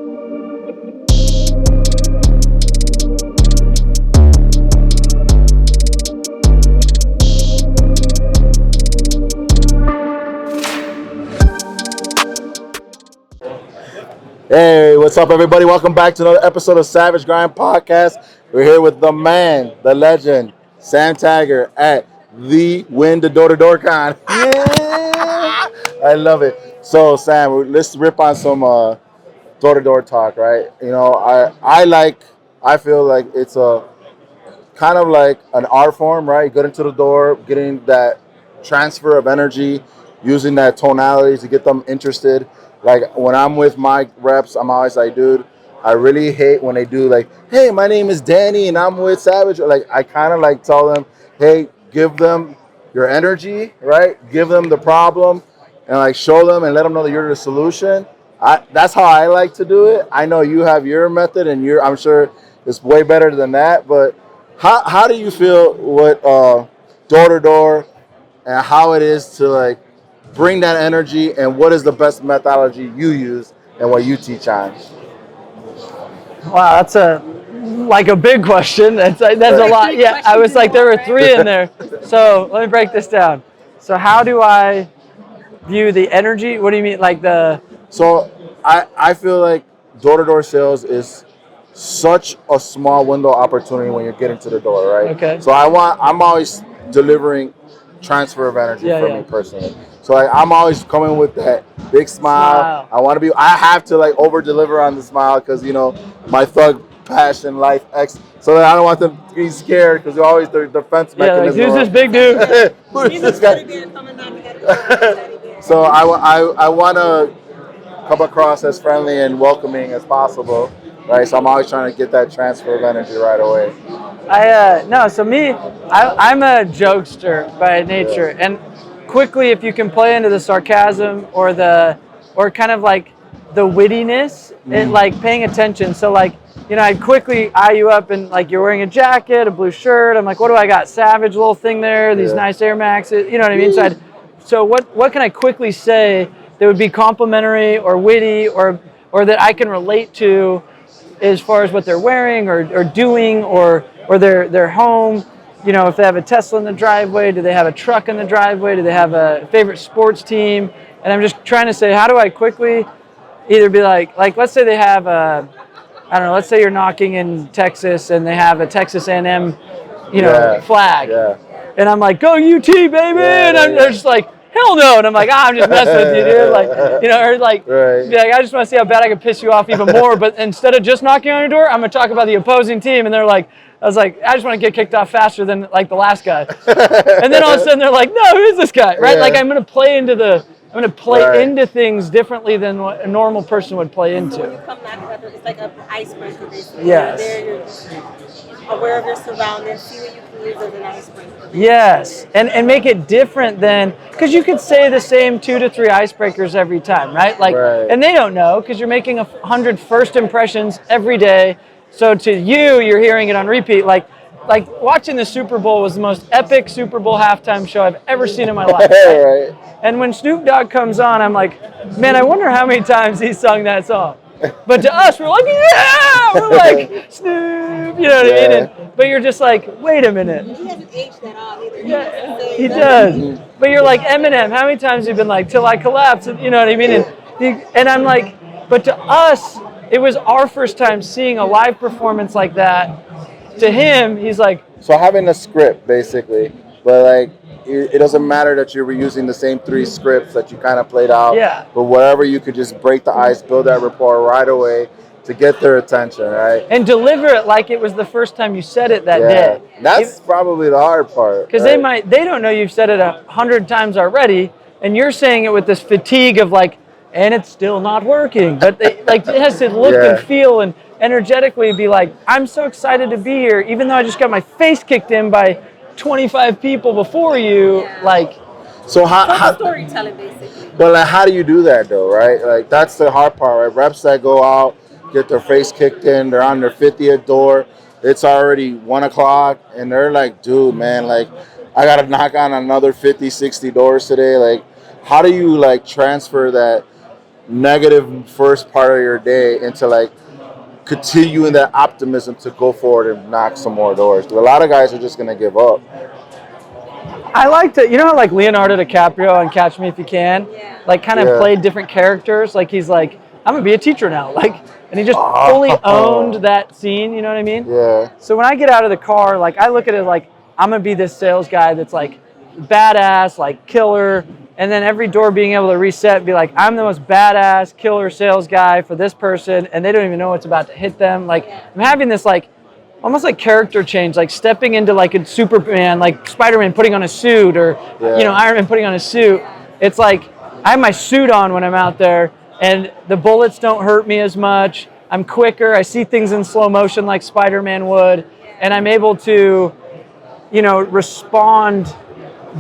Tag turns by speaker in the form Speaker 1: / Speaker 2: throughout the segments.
Speaker 1: Hey, what's up, everybody? Welcome back to another episode of Savage Grind Podcast. We're here with the man, the legend, Sam Taggart at the Win the Door to Door Con. Yeah, I love it. So, Sam, let's rip on some door to door talk, right? You know, I feel like it's a kind of like an art form, right? Get into the door, getting that transfer of energy, using that tonality to get them interested. Like when I'm with my reps, I'm always like, dude, I really hate when they do like, hey, my name is Danny and I'm with Savage. Like I kind of like tell them, hey, give them your energy, right? Give them the problem and like show them and let them know that you're the solution. That's how I like to do it. I know you have your method and I'm sure it's way better than that, but how do you feel with door to door and how it is to like bring that energy and what is the best methodology you use and what you teach on?
Speaker 2: Wow, that's a big question. That's a lot. Yeah, I was like there were three in there. So let me break this down. So how do I view the energy? What do you mean, like the?
Speaker 1: So I feel like door to door sales is such a small window opportunity when you're getting to the door, right?
Speaker 2: Okay.
Speaker 1: So I'm always delivering transfer of energy me personally. So like I'm always coming with that big smile. I have to like over deliver on the smile because you know my thug passion life X. So that I don't want them to be scared because they're always their defense mechanism.
Speaker 2: Yeah, like, who's this big dude?
Speaker 1: Who's this guy? So I want to come across as friendly and welcoming as possible, right? So I'm always trying to get that transfer of energy right away.
Speaker 2: I'm a jokester by nature, and quickly if you can play into the sarcasm or kind of like the wittiness, and like paying attention. So like, you know, I'd quickly eye you up and like you're wearing a jacket, a blue shirt. I'm like, what do I got? Savage little thing there, these nice Air Maxes, you know what I mean? So what can I quickly say that would be complimentary or witty or that I can relate to as far as what they're wearing or doing or their home. You know, if they have a Tesla in the driveway, do they have a truck in the driveway? Do they have a favorite sports team? And I'm just trying to say, how do I quickly either be like let's say they have let's say you're knocking in Texas and they have a Texas A&M, flag. Yeah. And I'm like, go UT, baby! They're just like, hell no! And I'm like, I'm just messing with you, dude. Like, you know, or like, be like, I just want to see how bad I can piss you off even more. But instead of just knocking on your door, I'm gonna talk about the opposing team. And they're like, I just want to get kicked off faster than like the last guy. And then all of a sudden they're like, no, who is this guy? Right? Yeah. Like I'm gonna play into things differently than what a normal person would play into.
Speaker 3: So when you come knocking at the door, it's like an icebreaker, basically.
Speaker 2: Yes.
Speaker 3: You're just aware of your surroundings, see what you can use as an icebreaker.
Speaker 2: Yes, and make it different than, because you could say the same 2 to 3 icebreakers every time, right? Like, and they don't know because you're making 100 first impressions every day. So to you, you're hearing it on repeat. Like watching the Super Bowl was the most epic Super Bowl halftime show I've ever seen in my life. Right? And when Snoop Dogg comes on, I'm like, man, I wonder how many times he sung that song. But to us, we're like, yeah! We're like, Snoop, you know what I mean? But you're just like, wait a minute.
Speaker 3: He hasn't aged at all either.
Speaker 2: Yeah, he does. But you're like, Eminem, how many times have you been like, till I collapse? You know what I mean? And I'm like, but to us, it was our first time seeing a live performance like that. To him, he's like...
Speaker 1: So having a script, basically, but like, it doesn't matter that you're reusing the same 3 scripts that you kind of played out.
Speaker 2: Yeah.
Speaker 1: But whatever you could just break the ice, build that rapport right away to get their attention, right?
Speaker 2: And deliver it like it was the first time you said it that day.
Speaker 1: That's probably the hard part.
Speaker 2: Because they don't know you've said it 100 times already, and you're saying it with this fatigue of like, and it's still not working. But it has to look and feel and energetically be like, I'm so excited to be here, even though I just got my face kicked in by 25 people before you, like.
Speaker 1: So how
Speaker 3: storytelling basically.
Speaker 1: But like, how do you do that though, right? Like that's the hard part, right? Reps that go out, get their face kicked in, they're on their 50th door, it's already 1 o'clock, and they're like, dude, man, like I gotta knock on another 50, 60 doors today. Like, how do you like transfer that negative first part of your day into like continuing that optimism to go forward and knock some more doors? A lot of guys are just gonna give up.
Speaker 2: I like to, you know how like Leonardo DiCaprio on Catch Me If You Can,
Speaker 3: Yeah.
Speaker 2: like kind of
Speaker 1: Yeah.
Speaker 2: played different characters. Like he's like, I'm gonna be a teacher now. Like, and he just fully owned that scene. You know what I mean?
Speaker 1: Yeah.
Speaker 2: So when I get out of the car, like I look at it like I'm gonna be this sales guy that's like badass, like killer, and then every door being able to reset and be like, I'm the most badass killer sales guy for this person, and they don't even know what's about to hit them. Like I'm having this like almost like character change, like stepping into like a Superman, like Spider-Man putting on a suit, or you know, Iron Man putting on a suit. It's like I have my suit on when I'm out there, and the bullets don't hurt me as much. I'm quicker. I see things in slow motion like Spider-Man would, and I'm able to, you know, respond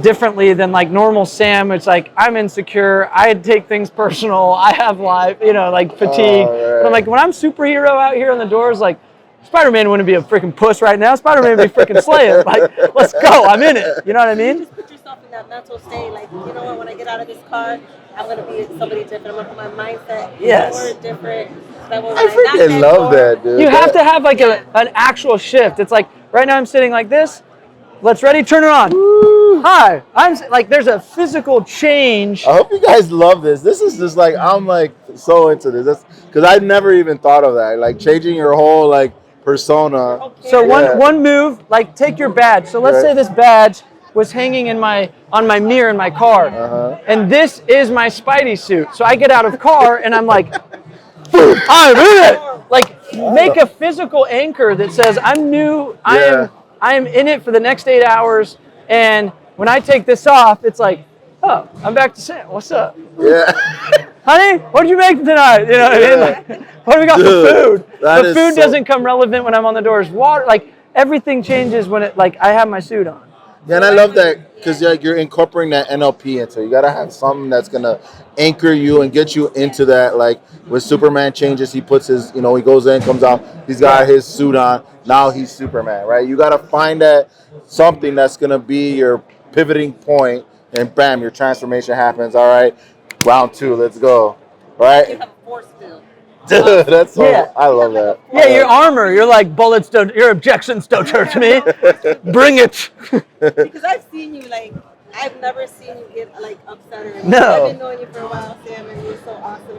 Speaker 2: differently than like normal Sam. It's like I'm insecure. I take things personal. I have life, you know, like fatigue. But I'm like when I'm superhero out here on the doors, like Spider-Man wouldn't be a freaking puss right now. Spider-Man would be freaking slaying. Like, let's go. I'm in it. You know what I mean?
Speaker 3: Just put yourself in that mental state. Like, you know what? When I get out of this car, I'm gonna be somebody different. I'm gonna put my mindset more different. So that when
Speaker 1: I freaking love that, dude.
Speaker 2: You have to have like an actual shift. It's like right now I'm sitting like this. Let's ready, turn it on. Hi, I'm like there's a physical change.
Speaker 1: I hope you guys love this. This is just like I'm like so into this. Because I never even thought of that. Like changing your whole like persona.
Speaker 2: So one move, like take your badge. So let's say this badge was hanging in on my mirror in my car, and this is my Spidey suit. So I get out of the car and I'm like, I'm in it. Like make a physical anchor that says I'm new. I am in it for the next 8 hours, and when I take this off, it's like, oh, I'm back to Sam. What's up?
Speaker 1: Yeah.
Speaker 2: Honey, what did you make tonight? You know what I mean? Like, what do we got for food? The food doesn't come relevant when I'm on the doors. Water, like everything changes when it, like I have my suit on.
Speaker 1: Yeah, and I love that because you're incorporating that NLP into it. You gotta have something that's gonna anchor you and get you into that. Like when Superman changes, he puts his, you know, he goes in, comes out, he's got his suit on. Now he's Superman, right? You gotta find that something that's gonna be your pivoting point, and bam, your transformation happens. All right, round 2, let's go. Right?
Speaker 3: You have a force field.
Speaker 1: Dude, that's so. I love that.
Speaker 2: Yeah, your armor. You're like bullets don't. Your objections don't hurt me. Bring it.
Speaker 3: Because I've seen you like I've never seen you get like upset or anything.
Speaker 2: No.
Speaker 3: I've been knowing you for a while, Sam, and you're so awesome.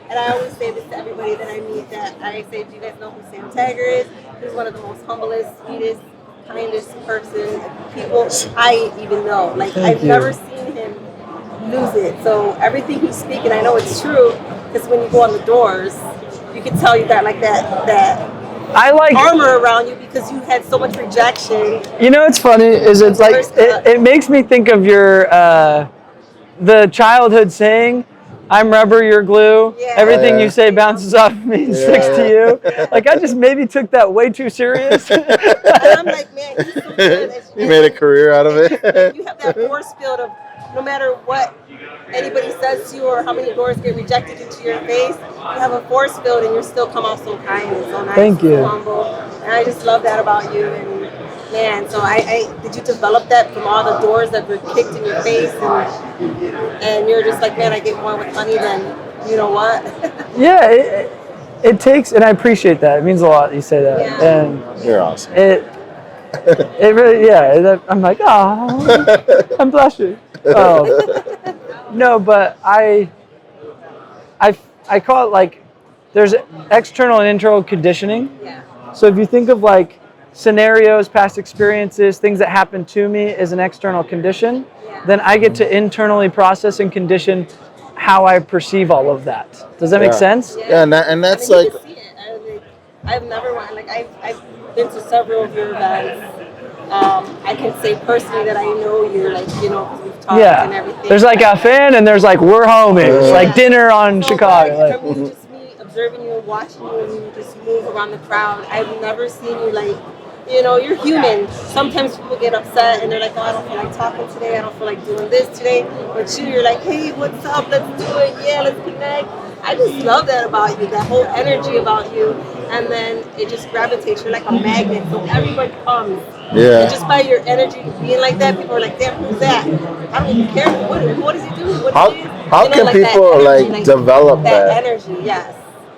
Speaker 3: And I always say this to everybody that I meet. That I say, do you guys know who Sam Taggart is? He's one of the most humblest, sweetest, kindest people I even know. Like I've never seen him lose it. So everything he's speaking, I know it's true. Because when you go on the doors, you can tell you got like that
Speaker 2: I like
Speaker 3: armor around you because you had so much rejection.
Speaker 2: You know what's funny is it's like it makes me think of your the childhood saying, "I'm rubber, you're glue. Everything you say bounces off me and sticks to you." Like I just maybe took that way too serious.
Speaker 3: And I'm like, man, he's so good.
Speaker 1: You made a career out of it.
Speaker 3: You have that force field of no matter what anybody says to you or how many doors get rejected into your face, you have a force field and you still come off so kind and so nice.
Speaker 2: Thank you.
Speaker 3: So humble. And I just love that about you. And man, so I did you develop that from all the doors that were kicked in your face and you're just like, man, I get more with money than you know what?
Speaker 2: Yeah, it takes, and I appreciate that. It means a lot. You say that, and
Speaker 1: You're awesome.
Speaker 2: It really, I'm like, oh, I'm blushing. No, but I call it like there's external and internal conditioning.
Speaker 3: Yeah.
Speaker 2: So if you think of like scenarios, past experiences, things that happen to me as an external condition, then I get to internally process and condition how I perceive all of that. Does that make sense?
Speaker 1: Yeah, and that's
Speaker 3: I mean,
Speaker 1: like.
Speaker 3: you can see it. I've never went. Like I've been to several of your events. I can say personally that I know you, like because we've talked and everything.
Speaker 2: There's like a fan, and there's like we're homies, like dinner on Chicago.
Speaker 3: Like, from you, just me observing you, watching you, and you just move around the crowd. I've never seen you like. You're human. Sometimes people get upset and they're like, oh, I don't feel like talking today. I don't feel like doing this today. But you're like, hey, what's up? Let's do it. Yeah, let's connect. I just love that about you, that whole energy about you. And then it just gravitates. You're like a magnet. So everyone comes.
Speaker 1: Yeah.
Speaker 3: And just by your energy being like that, people are like, damn, who's that? I don't even care. What is he doing? What is he?
Speaker 1: How
Speaker 3: You know,
Speaker 1: can
Speaker 3: like that
Speaker 1: people
Speaker 3: energy,
Speaker 1: like develop
Speaker 3: that
Speaker 1: that?
Speaker 3: energy, yes.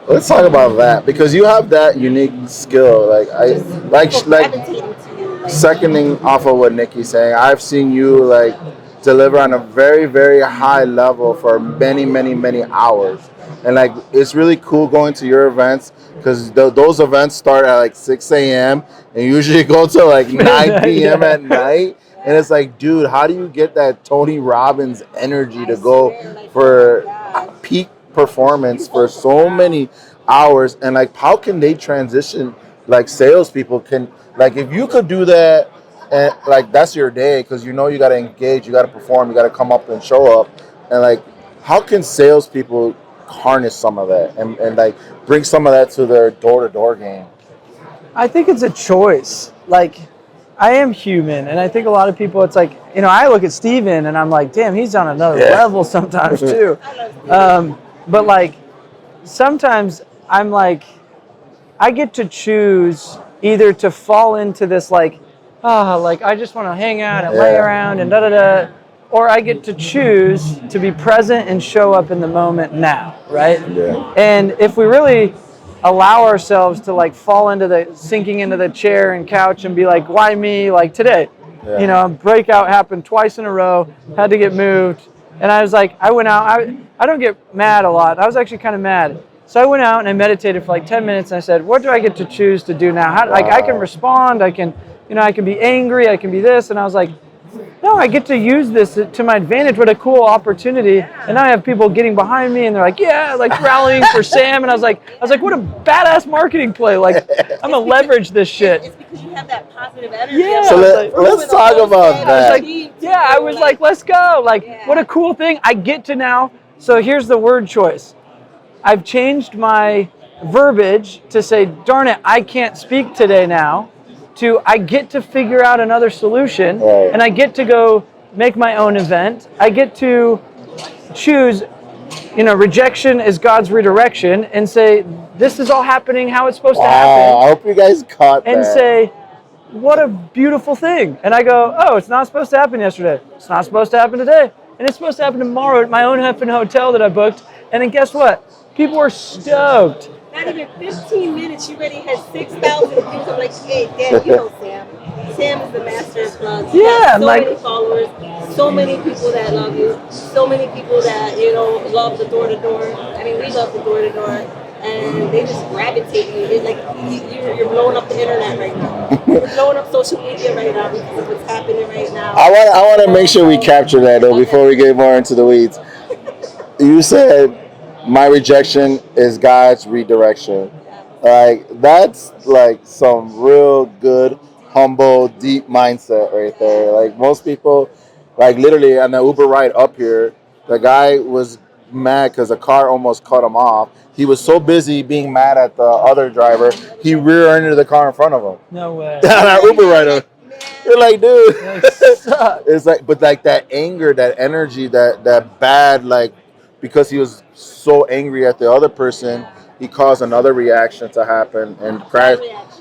Speaker 1: Let's talk about that because you have that unique skill. Like I
Speaker 3: Just
Speaker 1: like
Speaker 3: people
Speaker 1: like
Speaker 3: gravitating to you. Like,
Speaker 1: seconding off of what Nikki's saying. I've seen you like deliver on a very very high level for many many many hours, and like it's really cool going to your events because those events start at like 6 a.m. and usually go to like 9 p.m.
Speaker 2: Yeah.
Speaker 1: at night. And it's like, dude, how do you get that Tony Robbins energy to
Speaker 3: I
Speaker 1: go
Speaker 3: swear, like, oh
Speaker 1: for
Speaker 3: my God.
Speaker 1: peak performance
Speaker 3: You
Speaker 1: for
Speaker 3: hold the
Speaker 1: so
Speaker 3: crowd.
Speaker 1: many hours? And like, how can they transition? Like, salespeople can, like, if you could do that, and like, that's your day because you know you got to engage, you got to perform, you got to come up and show up. And like, how can salespeople harness some of that and like bring some of that to their door to door game?
Speaker 2: I think it's a choice. Like, I am human, and I think a lot of people, it's like, I look at Steven and I'm like, damn, he's on another
Speaker 1: Yeah.
Speaker 2: level sometimes too.
Speaker 3: I love Steve.
Speaker 2: But like, sometimes I'm like, I get to choose either to fall into this like, like I just want to hang out and lay
Speaker 1: Yeah.
Speaker 2: around and da da da, or I get to choose to be present and show up in the moment now, right?
Speaker 1: Yeah.
Speaker 2: And if we really allow ourselves to like fall into the sinking into the chair and couch and be like, why me? Like today,
Speaker 1: Yeah.
Speaker 2: breakout happened twice in a row, had to get moved, and I was like, I went out. I don't get mad a lot. I was actually kind of mad. So I went out and I meditated for like 10 minutes and I said, what do I get to choose to do now? Like I can respond, I can, I can be angry, I can be this. And I was like, no, I get to use this to my advantage. What a cool opportunity. And now I have people getting behind me and they're like, yeah, like rallying for Sam. And I was like, what a badass marketing play. Like I'm gonna leverage this shit.
Speaker 3: It's because you have that positive energy.
Speaker 2: Yeah.
Speaker 1: So
Speaker 2: Like,
Speaker 1: let's talk about that.
Speaker 2: I was like, let's go. Like, what a cool thing. I get to now. So here's the word choice. I've changed my verbiage to say, darn it, I can't speak today now, to I get to figure out another solution,
Speaker 1: Right.
Speaker 2: and I get to go make my own event. I get to choose, rejection is God's redirection, and say, this is all happening how it's supposed to
Speaker 1: I
Speaker 2: happen,
Speaker 1: hope you guys caught
Speaker 2: and
Speaker 1: that.
Speaker 2: say, what a beautiful thing. And I go, oh, it's not supposed to happen yesterday. It's not supposed to happen today. And it's supposed to happen tomorrow at my own effing hotel that I booked. And then guess what? People are stoked.
Speaker 3: Not even 15 minutes, you already had 6,000 views. I'm like, hey, Dad, you know Sam. Sam is the master of plugs. You
Speaker 2: Yeah,
Speaker 3: got
Speaker 2: I'm
Speaker 3: so
Speaker 2: like-
Speaker 3: many followers, so many people that love you, so many people that, love the door to door. I mean, we love the door to door. And they just gravitate you. It's like you're blowing up the internet right now. You're blowing up social media right now because of what's happening right now.
Speaker 1: I want to make sure we capture that though before we get more into the weeds. You said my rejection is God's redirection. Like that's like some real good, humble, deep mindset right there. Like most people, like literally on the Uber ride up here, the guy was mad because a car almost cut him off. He was so busy being mad at the other driver, he rear-ended the car in front of him.
Speaker 2: No way.
Speaker 1: On our Uber ride up. You're like, dude.
Speaker 2: Suck.
Speaker 1: It's like, but like that anger, that energy, that bad, like, because he was so angry at the other person, he caused another reaction to happen and crash.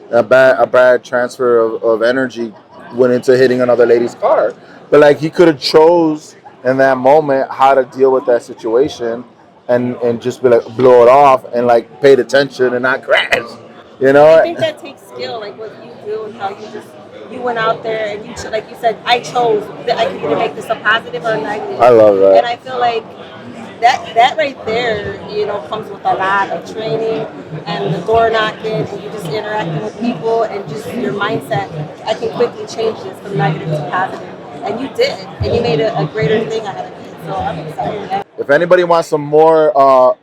Speaker 1: A bad transfer of energy went into hitting another lady's car. But like he could have chose in that moment how to deal with that situation, and just be like blow it off and like paid attention and not crash.
Speaker 3: I think that takes skill, like what you do and how you went out there and like you said, I chose that I could either make this a positive or a negative.
Speaker 1: I love that.
Speaker 3: And I feel like that right there, comes with a lot of training and the door knocking and you just interacting with people and just your mindset. I can quickly change this from negative to positive. And you did, and you made a greater thing out of it. So I'm excited.
Speaker 1: If anybody wants some more,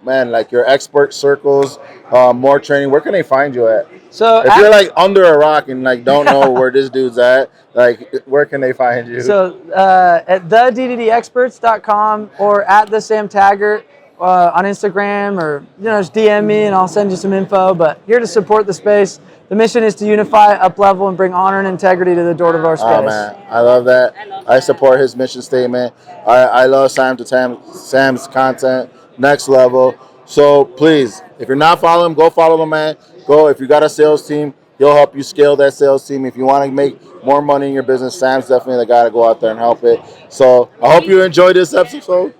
Speaker 1: like your expert circles, more training, where can they find you at?
Speaker 2: So
Speaker 1: If you're like under a rock and like don't know where this dude's at, like where can they find you?
Speaker 2: So at thedddexperts.com or at the Sam Taggart on Instagram, or just DM me and I'll send you some info. But here to support the space. The mission is to unify, up-level, and bring honor and integrity to the door-to-door space.
Speaker 1: Oh man, I love that. I support his mission statement. I love Sam's content, next level. So please, if you're not following him, go follow the man. Go. If you got a sales team, He'll help you scale that sales team. If you want to make more money in your business, Sam's definitely the guy to go out there and help it. So I hope you enjoyed this episode.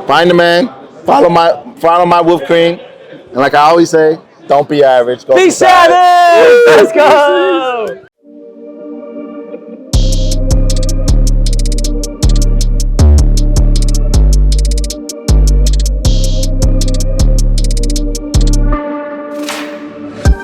Speaker 1: Find the man. Follow my Wolf Cream. And like I always say, don't be average. Go
Speaker 2: Be
Speaker 1: be savage.
Speaker 2: savage! Let's go!